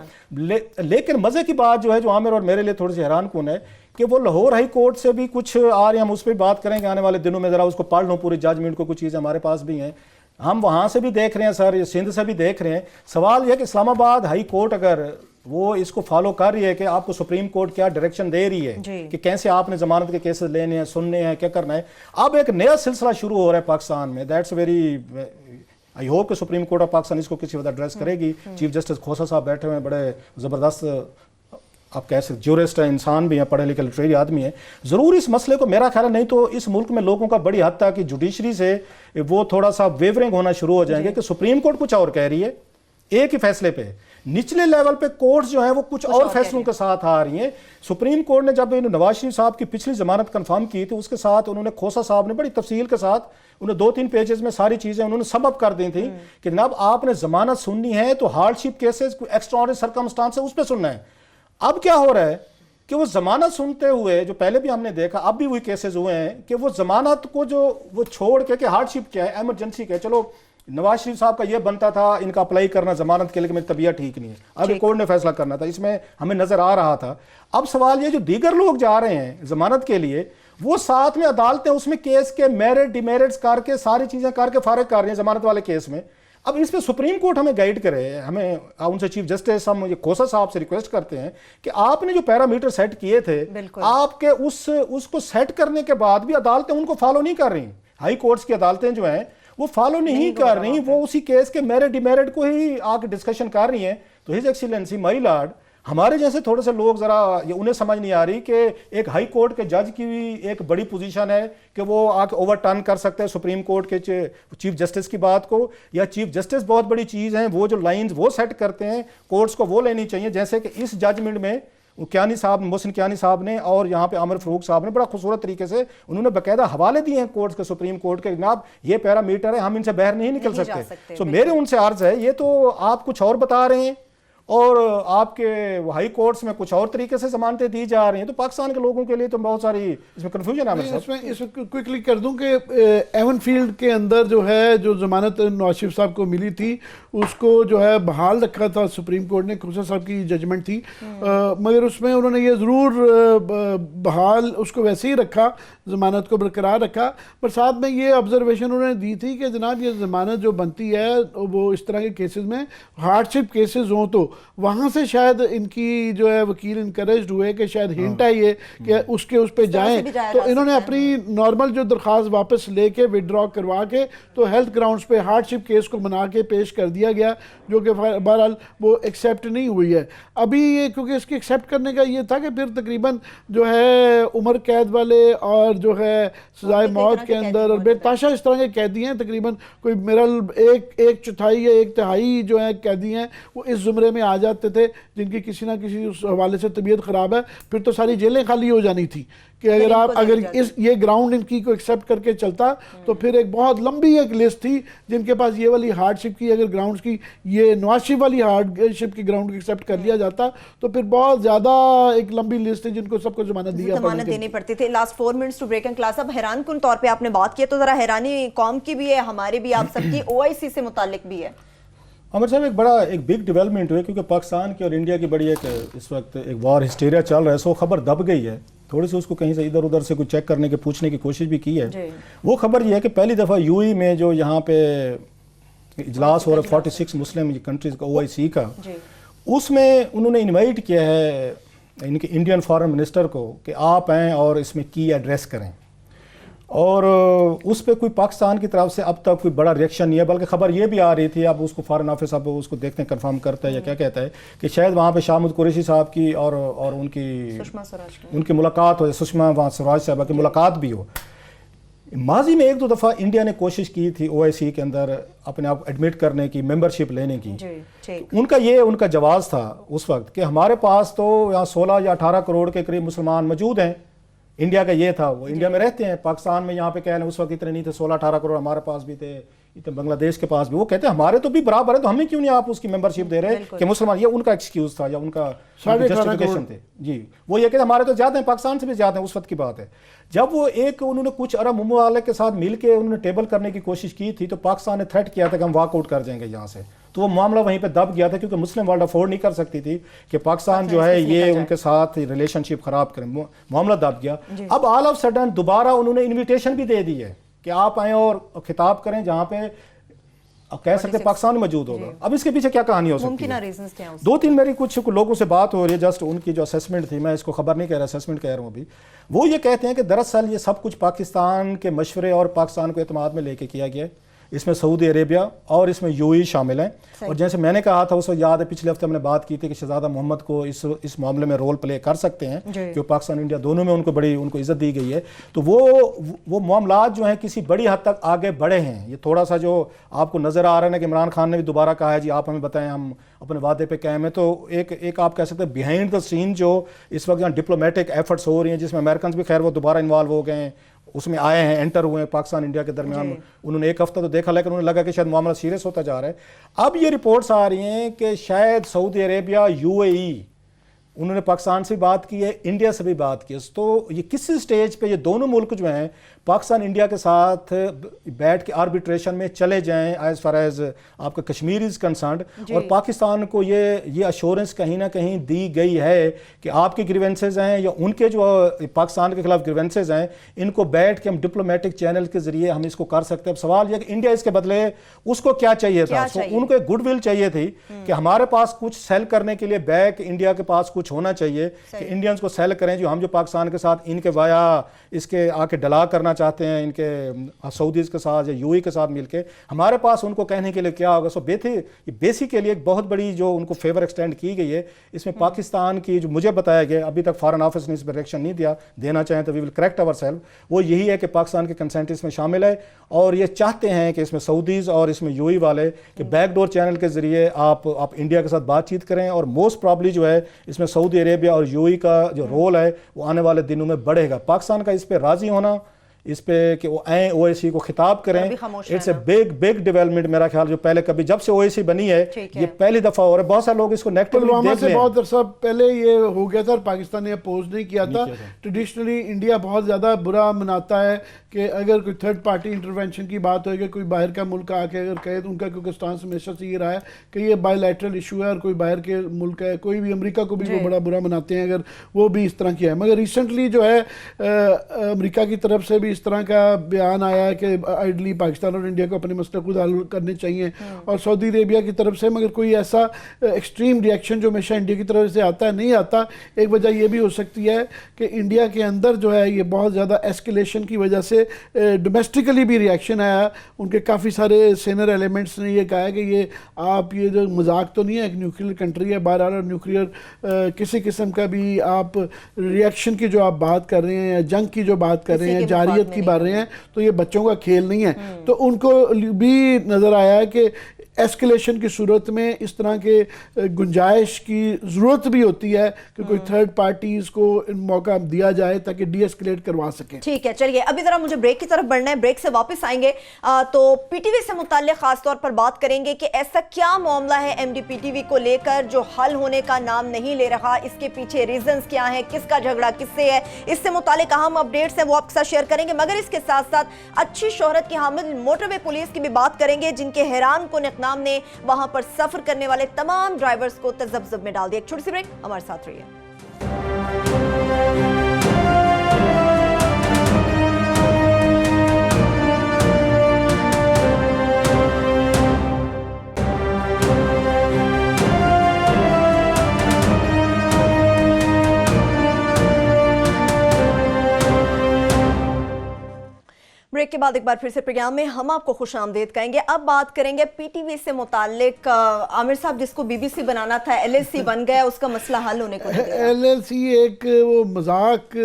لیکن مزے کی بات جو ہے جو عامر اور میرے لیے تھوڑی سی حیران کن ہے کہ وہ لاہور ہائی کورٹ سے بھی کچھ آ رہے ہیں, ہم اس پہ بات کریں گے آنے والے دنوں میں, ذرا اس کو پڑھ لوں پوری ججمنٹ کو, کچھ چیزیں ہمارے پاس بھی ہیں, ہم وہاں سے بھی دیکھ رہے ہیں سر, سندھ سے بھی دیکھ رہے ہیں. سوال یہ کہ اسلام آباد ہائی کورٹ اگر وہ اس کو فالو کر رہی ہے کہ آپ کو سپریم کورٹ کیا ڈائریکشن دے رہی ہے کہ کیسے آپ نے ضمانت کے کیسز لینے ہیں, سننے ہیں, کیا کرنا ہے. اب ایک نیا سلسلہ شروع ہو رہا ہے پاکستان میں, دیٹس ویری آئی ہوپ کہ سپریم کورٹ آف پاکستان اس کو کسی وقت ایڈریس کرے گی. چیف جسٹس کھوسا صاحب بیٹھے ہوئے ہیں, بڑے زبردست آپ کہہ سکتے جورسٹ ہیں, انسان بھی ہیں, پڑھے لکھے لٹریری آدمی ہیں. ضرور اس مسئلے کو میرا خیال ہے نہیں تو اس ملک میں لوگوں کا بڑی حد تک جوڈیشری سے وہ تھوڑا سا ویورنگ ہونا شروع ہو جائیں گے کہ سپریم کورٹ کچھ اور کہہ رہی ہے ایک ہی فیصلے پہ, نچلے لیول پہ کورٹس جو ہیں وہ کچھ اور فیصلوں کے ساتھ آ رہی ہیں. سپریم کورٹ نے جب نواز شریف صاحب کی پچھلی ضمانت کنفرم کی تھی اس کے ساتھ انہوں نے کھوسا صاحب نے بڑی تفصیل کے ساتھ انہیں 2-3 پیجز میں ساری چیزیں انہوں نے سم اپ کر دی تھیں کہ جناب آپ نے ضمانت سننی ہے تو ہارڈ شپ کیسز ایکسٹراڈنری سرکمسٹانس اس پہ سننا ہے. اب کیا ہو رہا ہے کہ وہ ضمانت سنتے ہوئے جو پہلے بھی ہم نے دیکھا اب بھی وہی کیسز ہوئے ہیں کہ وہ ضمانت کو جو وہ چھوڑ کے کہ ہارڈ شپ کیا ہے, ایمرجنسی کیا ہے, چلو نواز شریف صاحب کا یہ بنتا تھا ان کا اپلائی کرنا ضمانت کے لیے کہ میری طبیعت ٹھیک نہیں ہے, اب کورٹ نے فیصلہ کرنا تھا, اس میں ہمیں نظر آ رہا تھا. اب سوال یہ جو دیگر لوگ جا رہے ہیں ضمانت کے لیے وہ ساتھ میں عدالتیں اس میں کیس کے میرٹ ڈیمیرٹس کر کے ساری چیزیں کر کے فارغ کر رہی ہیں ضمانت والے کیس میں. اب اس پہ سپریم کورٹ ہمیں گائیڈ کرے, ہمیں ان سے چیف جسٹس ہم کھوسا صاحب سے ریکویسٹ کرتے ہیں کہ آپ نے جو پیرامیٹر سیٹ کیے تھے آپ کے اس کو سیٹ کرنے کے بعد بھی عدالتیں ان کو فالو نہیں کر رہی. ہائی کورٹس کی عدالتیں جو ہیں وہ فالو نہیں کر رہی, وہ اسی کیس کے میرٹ ڈیمیرٹ کو ہی آ کے ڈسکشن کر رہی ہیں. تو ہز ایکسیلنسی مائی لارڈ ہمارے جیسے تھوڑے سے لوگ ذرا انہیں سمجھ نہیں آ رہی کہ ایک ہائی کورٹ کے جج کی بھی ایک بڑی پوزیشن ہے کہ وہ آ کے اوور ٹرن کر سکتے ہیں سپریم کورٹ کے چیف جسٹس کی بات کو, یا چیف جسٹس بہت بڑی چیز ہیں, وہ جو لائنز وہ سیٹ کرتے ہیں کورٹس کو وہ لینی چاہیے. جیسے کہ اس ججمنٹ میں کیانی صاحب محسن کیانی صاحب نے اور یہاں پہ عامر فاروق صاحب نے بڑا خوبصورت طریقے سے انہوں نے باقاعدہ حوالے دیے ہیں کورٹس کے, سپریم کورٹ کے, جناب یہ پیرامیٹر ہے ہم ان سے باہر نہیں نکل سکتے. سو میرے ان سے عرض ہے یہ تو آپ کچھ اور بتا رہے ہیں اور آپ کے ہائی کورٹس میں کچھ اور طریقے سے ضمانتیں دی جا رہی ہیں، تو پاکستان کے لوگوں کے لیے تو بہت ساری اس میں کنفیوژن ہے. اس میں کوئکلی کر دوں کہ ایون فیلڈ کے اندر جو ہے جو ضمانت نواز شریف صاحب کو ملی تھی اس کو جو ہے بحال رکھا تھا سپریم کورٹ نے، کھوسا صاحب کی ججمنٹ تھی، مگر اس میں انہوں نے یہ ضرور بحال اس کو ویسے ہی رکھا، ضمانت کو برقرار رکھا، پر ساتھ میں یہ آبزرویشن انہوں نے دی تھی کہ جناب یہ ضمانت جو بنتی ہے وہ اس طرح کے کیسز میں ہارڈ شپ کیسز ہوں تو وہاں سے شاید ان کی جو ہے وکیل انکریجڈ ہوئے کہ شاید ہنٹ ہے یہ کہ اس پہ جائیں، تو انہوں نے اپنی نارمل جو درخواست واپس لے کے وڈرا کروا کے تو ہیلتھ گراؤنڈز پہ ہارڈ شپ کیس کو بنا کے پیش کر دیا گیا، جو کہ بہرحال وہ ایکسیپٹ نہیں ہوئی ہے ابھی یہ، کیونکہ اس کی ایکسیپٹ کرنے کا یہ تھا کہ پھر تقریباً جو ہے عمر قید والے اور جو ہے سزائے موت کے اندر اور بے تاشا اس طرح کے قیدی ہیں، تقریباً کوئی میرا ایک چوتھائی یا ایک تہائی جو ہے قیدی ہیں وہ اس زمرے میں آ جاتے تھے جن کی کسی نہ کسی اس حوالے سے طبیعت خراب ہے، پھر تو ساری جیلیں خالی ہو جانی تھی کہ اگر یہ گراؤنڈ ان کی کو ایکسیپٹ کر کے چلتا تو پھر ایک بہت لمبی ایک لسٹ تھی جن کے پاس یہ والی ہارڈ شپ کی، اگر گراؤنڈز کی یہ نواز شریف والی ہارڈ شپ کی گراؤنڈ کو ایکسیپٹ کر لیا جاتا تو پھر بہت زیادہ ایک لمبی لسٹ ہے جن کو سب کو ضمانت دینی پڑتی تھی. Last 4 minutes to break and class. اب حیران کن طور پہ آپ نے بات کی تو ذرا حیرانی قوم کی بھی ہے، ہمارے بھی، آپ سب کی، OIC سے متعلق بھی ہے. عمر صاحب ایک بگ ڈیولپمنٹ ہوئی کیونکہ پاکستان کی اور انڈیا کی بڑی ایک اس وقت ایک وار ہسٹیریا چل رہا ہے، سو خبر دب گئی ہے تھوڑی سی، اس کو کہیں سے ادھر ادھر سے کوئی چیک کرنے کے پوچھنے کی کوشش بھی کی ہے. وہ خبر یہ ہے کہ پہلی دفعہ UAE میں جو یہاں پہ اجلاس ہو رہا ہے 46 مسلم کنٹریز کا OIC کا، اس میں انہوں نے انوائٹ کیا ہے ان کے انڈین فارن منسٹر کو کہ آپ آئیں اور اس میں کی ایڈریس کریں، اور اس پہ کوئی پاکستان کی طرف سے اب تک کوئی بڑا ریئیکشن نہیں ہے، بلکہ خبر یہ بھی آ رہی تھی، اب اس کو فارن آفس اب اس کو دیکھتے ہیں کنفرم کرتا ہے یا کیا کہتا ہے کہ شاید وہاں پہ شاہ محمود قریشی صاحب کی اور ان کی ملاقات ہو، سشما سوراج صاحبہ کی ملاقات بھی ہو. ماضی میں 1-2 دفعہ انڈیا نے کوشش کی تھی OIC کے اندر اپنے آپ ایڈمٹ کرنے کی، ممبرشپ لینے کی. ان کا جواز تھا اس وقت کہ ہمارے پاس تو یہاں 16 یا 18 کروڑ کے قریب مسلمان موجود ہیں. انڈیا کا یہ تھا، وہ انڈیا میں رہتے ہیں، پاکستان میں یہاں پہ کہہ لیں اس وقت اتنے نہیں تھے، 16-18 کروڑ ہمارے پاس بھی تھے، اتنے بنگلہ دیش کے پاس بھی. وہ کہتے ہیں ہمارے تو بھی برابر ہے، تو ہمیں کیوں نہیں آپ اس کی ممبرشپ دے رہے کہ مسلمان. یہ ان کا ایکسکیوز تھا یا ان کا جسٹیفیکیشن تھے. جی وہ یہ کہ ہمارے تو زیادہ ہیں، پاکستان سے بھی زیادہ ہیں، اس وقت کی بات ہے. جب وہ انہوں نے کچھ عرب ممالک کے ساتھ مل کے انہوں نے ٹیبل کرنے کی کوشش کی تھی تو پاکستان نے تھریٹ کیا تھا کہ ہم واک آؤٹ کر جائیں گے یہاں سے، تو وہ معاملہ وہیں پہ دب گیا تھا کیونکہ مسلم ورلڈ افورڈ نہیں کر سکتی تھی کہ پاکستان جو ہے یہ ان کے ساتھ ریلیشن شپ خراب کریں، معاملہ دب گیا. اب آل آف سڈن دوبارہ انہوں نے انویٹیشن بھی دے دی ہے کہ آپ آئیں اور خطاب کریں جہاں پہ کہہ سکتے پاکستان موجود ہوگا. اب اس کے پیچھے کیا کہانی ہو سکتی ہے؟ 2-3 میری کچھ لوگوں سے بات ہو رہی ہے، جسٹ ان کی جو اسیسمنٹ تھی، میں اس کو خبر نہیں کہہ رہا، اسیسمنٹ کہہ رہا ہوں ابھی. وہ یہ کہتے ہیں کہ دراصل یہ سب کچھ پاکستان کے مشورے اور پاکستان کو اعتماد میں لے کے کیا گیا ہے. اس میں سعودی عربیہ اور اس میں UAE شامل ہیں. اور جیسے میں نے کہا تھا اس وقت یاد ہے پچھلے ہفتے ہم نے بات کی تھی کہ شہزادہ محمد کو اس معاملے میں رول پلے کر سکتے ہیں کہ پاکستان انڈیا دونوں میں ان کو عزت دی گئی ہے. تو وہ معاملات جو ہیں کسی بڑی حد تک آگے بڑھے ہیں. یہ تھوڑا سا جو آپ کو نظر آ رہا ہے کہ عمران خان نے بھی دوبارہ کہا ہے جی آپ ہمیں بتائیں ہم اپنے وعدے پہ قائم ہیں. تو ایک آپ کہہ سکتے ہیں بیہائنڈ دا سین جو اس وقت یہاں ڈپلومیٹک ایفرٹس ہو رہی ہیں جس میں امریکنز بھی خیر وہ دوبارہ انوالو ہو گئے ہیں، اس میں آئے ہیں، انٹر ہوئے ہیں پاکستان انڈیا کے درمیان. انہوں نے 1 ہفتہ تو دیکھا لیکن انہیں لگا کہ شاید معاملہ سیریس ہوتا جا رہا ہے. اب یہ رپورٹس آ رہی ہیں کہ شاید سعودی عربیہ UAE انہوں نے پاکستان سے بات کی ہے، انڈیا سے بھی بات کی ہے. تو یہ کسی سٹیج پہ یہ دونوں ملک جو ہیں پاکستان انڈیا کے ساتھ بیٹھ کے آربیٹریشن میں چلے جائیں ایز فار ایز آپ کا کشمیر از کنسرنڈ. اور پاکستان کو یہ ایشورنس کہیں نہ کہیں دی گئی ہے کہ آپ کے گریونسز ہیں یا ان کے جو پاکستان کے خلاف گریونسز ہیں ان کو بیٹھ کے ہم ڈپلومیٹک چینل کے ذریعے ہم اس کو کر سکتے ہیں. اب سوال یہ کہ انڈیا اس کے بدلے اس کو کیا چاہیے تھا؟ ان کو ایک گڈ ول چاہیے تھی کہ ہمارے پاس کچھ سیل کرنے کے لیے بیک انڈیا کے پاس کچھ ہونا چاہیے کہ انڈینز کو سیل کریں جو ہم جو پاکستان کے ساتھ ان کے وایا اس کے آ کے ڈلا کرنا چاہتے ہیں ان کے سعودیز کے ساتھ یا UAE کے ساتھ مل کے، ہمارے پاس ان کو کہنے کے لیے کیا ہوگا. سو بیسیکلی ایک بہت بڑی جو ان کو فیور ایکسٹینڈ کی گئی ہے. اس میں پاکستان کی جو مجھے بتایا گیا ابھی تک فارن آفس نے اس پر ریئیکشن نہیں دینا چاہیں تو وی ول کریکٹ اوور سیلف. وہ یہی ہے کہ پاکستان کے کنسنٹ اس میں شامل ہے اور یہ چاہتے ہیں کہ اس میں سعودیز اور اس میں UAE والے کہ بیک ڈور چینل کے ذریعے آپ انڈیا کے ساتھ بات چیت کریں. اور موسٹ پرابلی جو ہے اس میں سعودی عربیہ اور UAE کا جو رول ہے وہ آنے والے دنوں میں بڑھے گا. پاکستان کا اس پہ راضی ہونا اس پہ کہ وہ آئیں OIC کو خطاب کریں. ابھی خاموش اٹس اے بگ ڈیولپمنٹ میرا خیال, جو پہلے کبھی جب سے OIC بنی ہے یہ پہلی دفعہ ہو رہا ہے. بہت سارے لوگ اس کو نیگیٹولی پلوامہ دیکھ سے رہے ہیں. بہت عرصہ پہلے یہ ہو گیا تھا اور پاکستان نے اپوز نہیں کیا تھا. ٹریڈیشنلی انڈیا بہت زیادہ برا مناتا ہے کہ اگر کوئی تھرڈ پارٹی انٹرونشن کی بات ہوئے گی, کوئی باہر کا ملک آ کے اگر کہے تو ان کا کیونکہ سٹانس ہمیشہ سے یہ رہا ہے کہ یہ بائی لیٹرل ایشو ہے اور کوئی باہر کے ملک ہے, کوئی بھی امریکہ کو بھی وہ بڑا برا مناتے ہیں اگر وہ بھی اس طرح کیا ہے. مگر ریسنٹلی جو ہے امریکہ کی طرف سے بھی اس طرح کا بیان آیا ہے کہ آئیڈلی پاکستان اور انڈیا کو اپنے مسئلے خود حل کرنے چاہیے, اور سعودی عربیہ کی طرف سے. مگر کوئی ایسا ایکسٹریم ریئیکشن جو ہمیشہ انڈیا کی طرف سے آتا ہے نہیں آتا. ایک وجہ یہ بھی ہو سکتی ہے کہ انڈیا کے اندر جو ہے یہ بہت زیادہ ایسکیلیشن کی وجہ سے ڈومیسٹکلی بھی ریئیکشن آیا. ان کے کافی سارے سینئر ایلیمنٹس نے یہ کہا ہے کہ یہ آپ یہ جو مذاق تو نہیں ہے, ایک نیوکلیئر کنٹری ہے بہرحال, اور نیوکلیئر کسی قسم کا بھی آپ ریئیکشن کی جو آپ بات کر رہے ہیں یا جنگ کی جو بات کر رہے ہیں, جارحیت کی بات رہے ہیں, تو یہ بچوں کا کھیل نہیں ہے. تو ان کو بھی نظر آیا ہے کہ ایسکیلیشن کی صورت میں اس طرح کے گنجائش کی ضرورت بھی ہوتی ہے کہ کوئی تھرڈ پارٹیز کو موقع دیا جائے تاکہ ڈی ایسکیلیٹ کروا سکیں. ٹھیک ہے, چلیے ابھی ذرا مجھے بریک کی طرف بڑھنا ہے. بریک سے واپس آئیں گے تو پی ٹی وی سے متعلق خاص طور پر بات کریں گے کہ ایسا کیا معاملہ ہے M D P T V کو لے کر جو حل ہونے کا نام نہیں لے رہا, اس کے پیچھے ریزنز کیا ہیں, کس کا جھگڑا کس سے ہے, اس سے متعلق اہم اپڈیٹس ہیں وہ آپ کے ساتھ شیئر کریں گے. مگر اس کے ساتھ ساتھ اچھی شہرت کی حامل موٹر وے پولیس کی بھی بات کریں گے, جن کے حیران کن اقدام نے وہاں پر سفر کرنے والے تمام ڈرائیورز کو تذبذب میں ڈال دیا. ایک چھوٹی سی بریک, ہمارے ساتھ رہیے. بریک کے بعد ایک بار پھر سے پروگرام میں ہم آپ کو خوش آمدید کہیں گے. اب بات کریں گے پی ٹی وی سے متعلق. عامر صاحب, جس کو بی بی سی بنانا تھا LLC بن گیا, اس کا مسئلہ حل ہونے کو نہیں دیا. LLC ایک وہ مذاق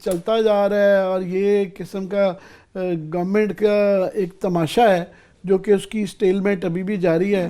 چلتا جا رہا ہے اور یہ ایک قسم کا گورنمنٹ کا ایک تماشا ہے جو کہ اس کی سٹیلمیٹ ابھی بھی جاری ہے.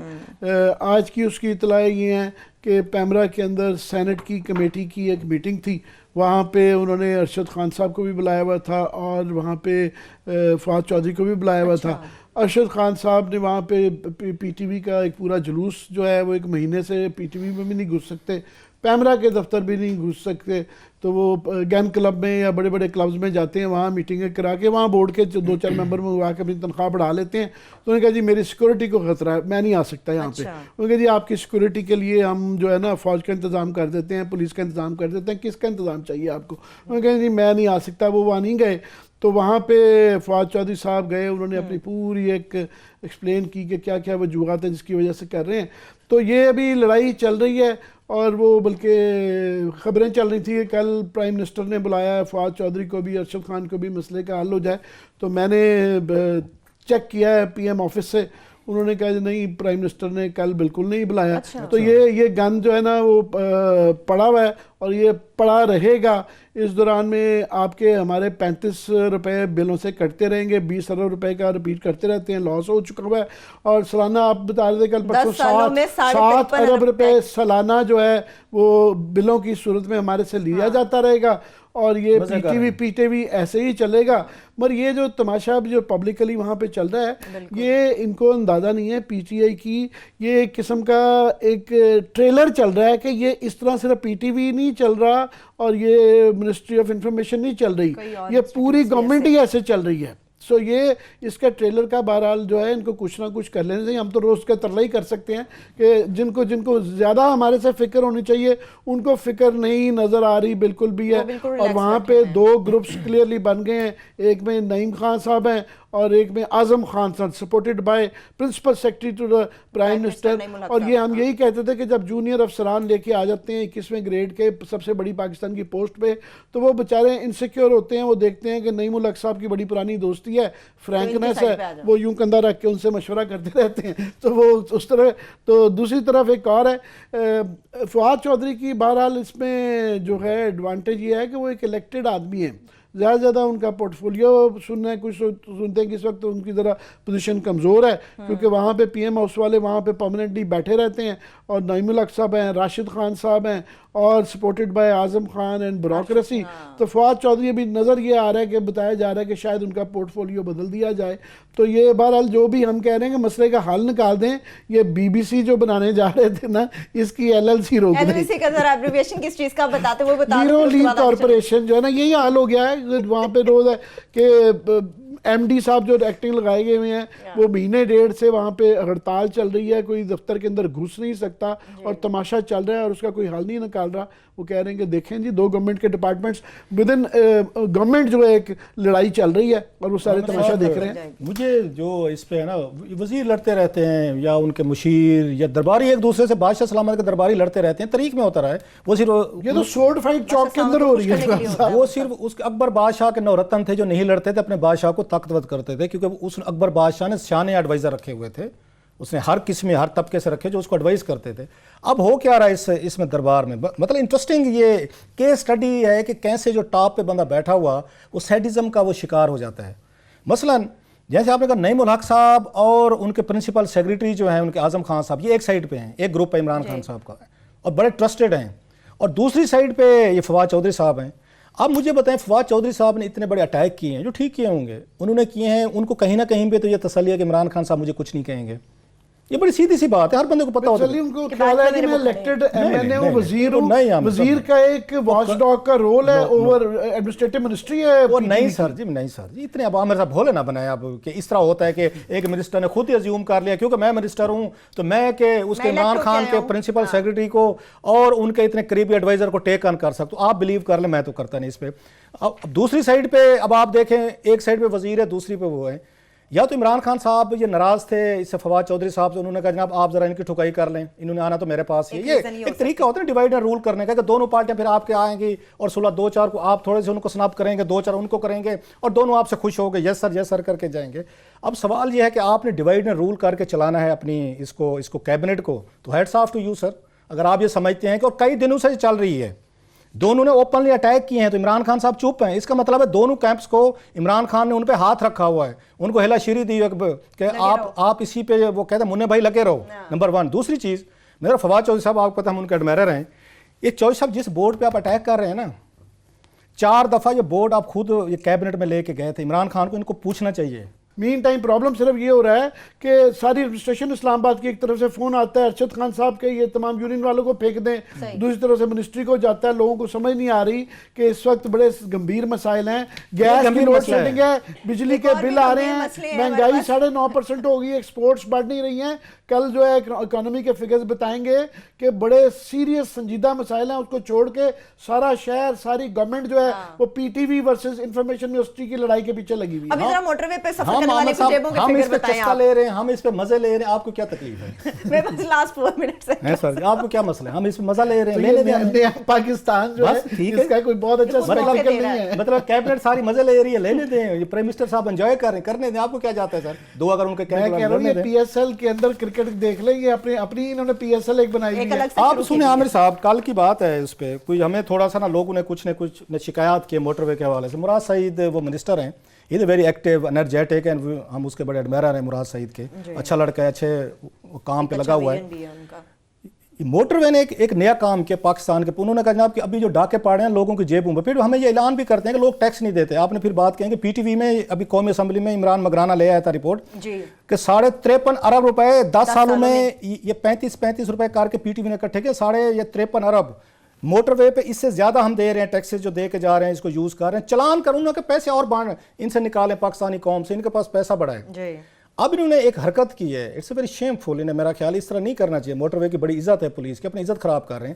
آج کی اس کی اطلاع یہ ہیں کہ پیمرا کے اندر سینٹ کی کمیٹی کی ایک میٹنگ تھی, وہاں پہ انہوں نے ارشد خان صاحب کو بھی بلایا ہوا تھا اور وہاں پہ فواد چودھری کو بھی بلایا ہوا تھا. ارشد خان صاحب نے وہاں پہ پی ٹی وی کا ایک پورا جلوس جو ہے وہ ایک مہینے سے پی ٹی وی میں بھی نہیں گھس سکتے, پیمرا کے دفتر بھی نہیں گھس سکتے, تو وہ گین کلب میں یا بڑے بڑے کلبز میں جاتے ہیں, وہاں میٹنگیں کرا کے وہاں بورڈ کے 2-4 ممبر میں ہوا کے اپنی تنخواہ بڑھا لیتے ہیں. تو انہوں نے کہا جی میری سیکورٹی کو خطرہ ہے, میں نہیں آ سکتا یہاں پہ. انہوں نے کہا جی آپ کی سیکورٹی کے لیے ہم جو ہے نا فوج کا انتظام کر دیتے ہیں, پولیس کا انتظام کر دیتے ہیں, کس کا انتظام چاہیے آپ کو. انہوں نے کہا جی میں نہیں آ سکتا. وہ وہاں نہیں گئے. تو وہاں پہ فواد چودھری صاحب گئے, انہوں نے اپنی پوری ایک ایکسپلین کی کہ کیا کیا وجوہات ہیں جس کی وجہ سے کر رہے ہیں. تو یہ ابھی لڑائی چل رہی ہے اور وہ بلکہ خبریں چل رہی تھی کہ کل پرائم منسٹر نے بلایا ہے فواد چودھری کو بھی, ارشد خان کو بھی, مسئلے کا حل ہو جائے. تو میں نے چیک کیا ہے پی ایم آفس سے, انہوں نے کہا نہیں پرائم منسٹر نے کل بالکل نہیں بلایا. تو یہ گن جو ہے نا وہ پڑا ہوا ہے اور یہ پڑا رہے گا. اس دوران میں آپ کے ہمارے 35 روپے بلوں سے کٹتے رہیں گے, 20 ارب روپے کا ریپیٹ کرتے رہتے ہیں, لاس ہو چکا ہوا ہے. اور سالانہ آپ بتا رہے تھے کل پرسوں 7 ارب روپے سالانہ جو ہے وہ بلوں کی صورت میں ہمارے سے لیا جاتا رہے گا. اور یہ پی ٹی وی ایسے ہی چلے گا. مگر یہ جو تماشا جو پبلکلی وہاں پہ چل رہا ہے, یہ ان کو اندازہ نہیں ہے پی ٹی آئی کی, یہ ایک قسم کا ایک ٹریلر چل رہا ہے کہ یہ اس طرح صرف پی ٹی وی نہیں چل رہا اور یہ منسٹری آف انفارمیشن نہیں چل رہی, یہ پوری گورنمنٹ ہی ایسے چل رہی ہے. سو یہ اس کا ٹریلر کا بہرحال جو ہے ان کو کچھ نہ کچھ کر لینے چاہیے. ہم تو روز کا ترلا ہی کر سکتے ہیں کہ جن کو زیادہ ہمارے سے فکر ہونی چاہیے ان کو فکر نہیں نظر آ رہی بالکل بھی ہے. اور وہاں پہ 2 گروپس کلیئرلی بن گئے ہیں, ایک میں نعیم خان صاحب ہیں اور ایک میں اعظم خان صاحب, supported by principal secretary to the prime minister. اور یہ ہم یہی کہتے تھے کہ جب جونیئر افسران لے کے آ جاتے ہیں 21ویں گریڈ کے سب سے بڑی پاکستان کی پوسٹ پہ, تو وہ بیچارے انسیکیور ہوتے ہیں. وہ دیکھتے ہیں کہ نعیم الحق صاحب کی بڑی پرانی دوستی ہے, فرینکنیس ہے, وہ یوں کندھا رکھ کے ان سے مشورہ کرتے رہتے ہیں. تو وہ اس طرح. تو دوسری طرف ایک اور ہے فواد چودھری کی, بہرحال اس میں جو ہے ایڈوانٹیج یہ ہے کہ وہ ایک الیکٹڈ آدمی ہے, زیادہ سے زیادہ ان کا پورٹفولیو سننا ہے. کچھ سنتے ہیں کہ اس وقت ان کی ذرا پوزیشن کمزور ہے کیونکہ وہاں پہ پی ایم ہاؤس والے وہاں پہ پرماننٹلی بیٹھے رہتے ہیں, اور نعیم الحق صاحب ہیں, راشد خان صاحب ہیں, اور supported by Azam Khan and bureaucracy. تو فواد چودھری ابھی نظر یہ آ رہا ہے کہ بتایا جا رہا ہے کہ شاید ان کا پورٹفولیو بدل دیا جائے. تو یہ بہرحال جو بھی ہم کہہ رہے ہیں کہ مسئلے کا حل نکال دیں. یہ بی بی سی جو بنانے جا رہے تھے نا, اس کی ایل ایل سی روک دیں. LLC کا ذرا ایبریویشن کس چیز کا بتاتے وہ بتا لیرو لیگ کارپوریشن جو ہے نا, یہی حال ہو گیا ہے. وہاں پہ روز ہے کہ ایم ڈی صاحب جو ایکٹنگ لگائے گئے ہوئے ہیں وہ مہینے ڈیڑھ سے وہاں پہ ہڑتال چل رہی ہے, کوئی دفتر کے اندر گھس نہیں سکتا اور تماشا چل رہا ہے اور اس کا کوئی حل نہیں نکال رہا. وہ کہہ رہے ہیں کہ دیکھیں جی 2 گورنمنٹ کے ڈپارٹمنٹس ود ان گورنمنٹ جو ہے ایک لڑائی چل رہی ہے اور وہ سارے تماشا دیکھ رہے ہیں. مجھے جو اس پہ ہے نا, وزیر لڑتے رہتے ہیں یا ان کے مشیر یا درباری ایک دوسرے سے بادشاہ سلامت کے درباری لڑتے رہتے ہیں, طریق میں ہوتا رہا ہے. وہ صرف یہ تو سورڈ فائٹ چوک کے اندر ہو رہی ہے. وہ صرف اس کے اکبر بادشاہ کے 9 رتن تھے جو نہیں لڑتے تھے, اپنے بادشاہ کو طاقتور کرتے تھے, کیونکہ اس اکبر بادشاہ نے شان ایڈوائزر رکھے ہوئے تھے. اس نے ہر قسم ہر طبقے سے رکھے جو اس کو ایڈوائز کرتے تھے. اب ہو کیا رہا ہے اس میں دربار میں, مطلب انٹرسٹنگ یہ کیس سٹڈی ہے کہ کیسے جو ٹاپ پہ بندہ بیٹھا ہوا وہ سیڈزم کا وہ شکار ہو جاتا ہے. مثلاً جیسے آپ نے کہا نعیم الحق صاحب اور ان کے پرنسپل سیکریٹری جو ہیں ان کے اعظم خان صاحب, یہ ایک سائڈ پہ ہیں, ایک گروپ ہے عمران خان صاحب کا اور بڑے ٹرسٹڈ ہیں, اور دوسری سائڈ پہ یہ فواد چودھری صاحب ہیں. اب مجھے بتائیں, فواد چودھری صاحب نے اتنے بڑے اٹیک کیے ہیں جو ٹھیک کیے ہوں گے, انہوں نے کیے ہیں, ان کو کہیں نہ کہیں پہ تو یہ تسلی ہے کہ عمران خان صاحب مجھے کچھ نہیں کہیں گے. یہ بڑی سیدھی سی بات ہے, ہر بندے کو پتہ ہوتا ہے. ان کو خیال ہے کہ میں الیکٹڈ ایم این اے ہوں, وزیر ہوں, وزیر کا ایک واچ ڈاگ کا رول ہے اوور ایڈمنسٹریٹو منسٹری ہے. وہ نہیں سر جی, نہیں سر جی, اتنے اب عامر صاحب بھولے نہ بنائے اب کہ اس طرح ہوتا ہے کہ ایک منسٹر نے خود ہی ازیوم کر لیا کیونکہ میں منسٹر ہوں تو میں کہ اس کے عمران خان کے پرنسپل سیکریٹری کو اور ان کے اتنے قریبی ایڈوائزر کو ٹیک آن کر سکتا ہوں. آپ بلیو کر لیں, میں تو کرتا نہیں اس پہ. اب دوسری سائڈ پہ اب آپ دیکھیں, ایک سائڈ پہ وزیر ہے, دوسری پہ وہ ہے. یا تو عمران خان صاحب یہ ناراض تھے اس سے فواد چودھری صاحب سے, انہوں نے کہا جناب آپ ذرا ان کی ٹھکائی کر لیں, انہوں نے آنا تو میرے پاس ہی. یہ ایک طریقہ ہوتا ہے ڈیوائڈ اینڈ رول کرنے کا کہ دونوں پارٹیاں پھر آپ کے آئیں گی اور 16-2-4 کو آپ تھوڑے سے ان کو سناب کریں گے, 2-4 ان کو کریں گے اور دونوں آپ سے خوش ہو گئے, یس سر کر کے جائیں گے. اب سوال یہ ہے کہ آپ نے ڈیوائڈ اینڈ رول کر کے چلانا ہے اپنی اس کو کیبنٹ کو, تو heads of two you sir. اگر آپ یہ سمجھتے ہیں کہ اور کئی دنوں سے چل رہی ہے, دونوں نے اوپنلی اٹیک کیے ہیں تو عمران خان صاحب چپ ہیں, اس کا مطلب ہے دونوں کیمپس کو عمران خان نے ان پہ ہاتھ رکھا ہوا ہے, ان کو ہلا شیری دی کہ آپ اسی پہ, وہ کہتے ہیں منہ بھائی لگے رہو, نمبر 1. دوسری چیز, میرا فواد چودھری صاحب آپ کو پتہ ہم ان کے ایڈمائرر ہیں. یہ چودھری صاحب جس بورڈ پہ آپ اٹیک کر رہے ہیں نا, 4 دفعہ یہ بورڈ آپ خود یہ کیبنٹ میں لے کے گئے تھے. عمران خان کو ان کو پوچھنا چاہیے. مین ٹائم پرابلم صرف یہ ہو رہا ہے کہ ساری ایڈمنسٹریشن اسلام آباد کی ایک طرف سے فون آتا ہے ارشد خان صاحب کے یہ تمام یونین والوں کو پھینک دیں, دوسری طرف سے منسٹری کو جاتا ہے. لوگوں کو سمجھ نہیں آ رہی کہ اس وقت بڑے گمبھیر مسائل ہیں, گیس کی لوڈ شیڈنگ ہے, بجلی کے بل آ رہے ہیں, مہنگائی 9.5% ہو گئی, ایکسپورٹس بڑھ نہیں رہی ہیں. کل جو ہے اکانومی کے فگرز بتائیں گے کہ بڑے سیریس سنجیدہ مسائل ہیں, اس کو چھوڑ کے سارا شہر ساری گورنمنٹ جو ہے وہ P T V versus information ministry کی لڑائی کے پیچھے لگی ہوئی ہے. ابھی ذرا موٹر وے پہ سفر کرنے والے کو جیبوں کے فگر بتائیں آپ. لے رہے ہیں ہم, اس پہ مزے لے رہے ہیں, آپ کو کیا تکلیف ہے؟ میں بس لاسٹ 4 منٹس ہے سر, آپ کو کیا مسئلہ ہے؟ ہم اس پہ مزہ لے رہے ہیں, لینے دیں. پاکستان جو ہے اس کا کوئی بہت اچھا سپیکٹیکل نہیں ہے, مطلب کیبنٹ ساری مزے لے رہی ہے, لینے دیں. یہ پرائم منسٹر صاحب انجوائے کر رہے ہیں, کرنے دیں. آپ کو کیا جاتا ہے سر؟ دو اگر ان کے کیمپ پی ایس ایل کے اندر کرکٹ دیکھ لیں, یہ اپنی انہوں نے پی ایس ایل ایک بنائی ہے. آپ سنیں عامر صاحب, کل کی بات ہے اس پہ کوئی ہمیں تھوڑا سا نا لوگوں نے کچھ شکایات کیے موٹر وے کے حوالے سے. مراد سعید وہ منسٹر ہیں, یہ ویری ایکٹیو انرجیٹک ہیں, ہم اس کے بڑے ایڈمائرر ہیں مراد سعید کے. اچھا لڑکا ہے, اچھے کام پہ لگا ہوا ہے. موٹر وے نے ایک نیا کام کیا پاکستان کے, انہوں نے کہا جناب کہ ابھی جو ڈاکے پاڑے ہیں لوگوں کی جیبوں میں, پھر ہمیں یہ اعلان بھی کرتے ہیں کہ لوگ ٹیکس نہیں دیتے. آپ نے پھر بات کہیں کہ پی ٹی وی میں ابھی قومی اسمبلی میں عمران مگرانہ لے آیا تھا رپورٹ کہ 53.5 ارب روپے 10 سالوں میں یہ 35 روپے کر کے پی ٹی وی نے اکٹھے کیا, 53 ارب موٹر وے پہ. اس سے زیادہ ہم دے رہے ہیں ٹیکسز جو دے کے جا رہے ہیں, اس کو یوز کر رہے ہیں. چلان کر انہوں نے پیسے اور بانٹ ان سے نکالیں پاکستانی قوم سے, ان کے پاس پیسہ بڑا ہے. اب انہوں نے ایک حرکت کی ہے, اٹس اے ویری شیم فل. انہیں میرا خیال اس طرح نہیں کرنا چاہیے. موٹر وے کی بڑی عزت ہے پولیس کی, اپنی عزت خراب کر رہے ہیں.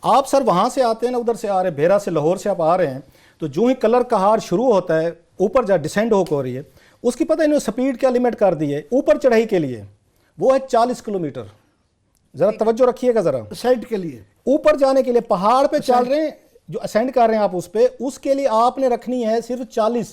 آپ سر وہاں سے آتے ہیں نا, ادھر سے آ رہے ہیں بھیرا سے, لاہور سے آپ آ رہے ہیں, تو جو ہی کلر کہار شروع ہوتا ہے اوپر جا ڈسینڈ ہو رہی ہے, اس کی پتہ انہوں نے سپیڈ کیا لمٹ کر دی ہے اوپر چڑھائی کے لیے, وہ ہے 40 کلومیٹر. ذرا توجہ رکھیے گا, ذرا سائڈ کے لیے اوپر جانے کے لیے پہاڑ پہ چل رہے ہیں, جو اسینڈ کر رہے ہیں آپ اس پہ, اس کے لیے آپ نے رکھنی ہے صرف 40